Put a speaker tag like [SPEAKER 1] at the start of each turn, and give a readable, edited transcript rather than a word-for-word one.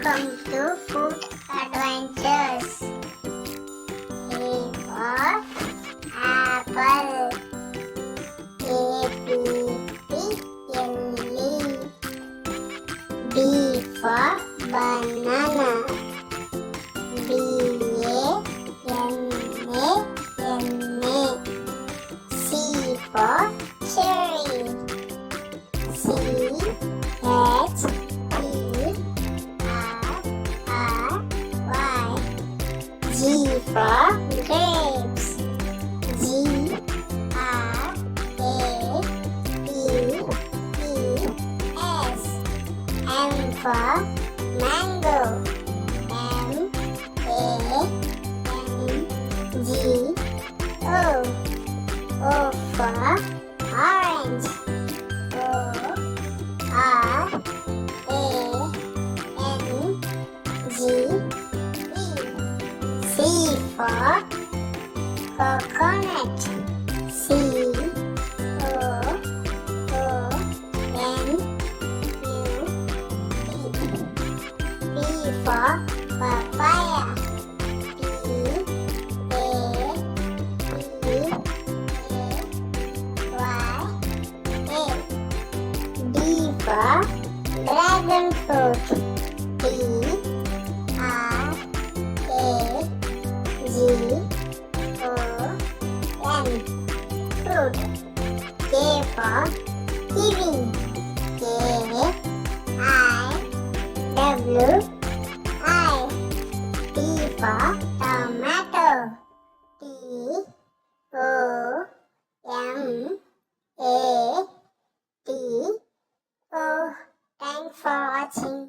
[SPEAKER 1] Welcome to Food Adventures. A for apple. A P L E. B for banana. B A N A. C for cherry. C H G for grapes. G R A P E S. M for mango. M A N G O. O for orange. O R A N G. C for coconut. C O N U T. P for papaya. P A P A Y A. D for dragon fruit. D R A G O N. Fruit. K for kiwi. K I W I. T for tomato. T O M A T O. Thanks for watching.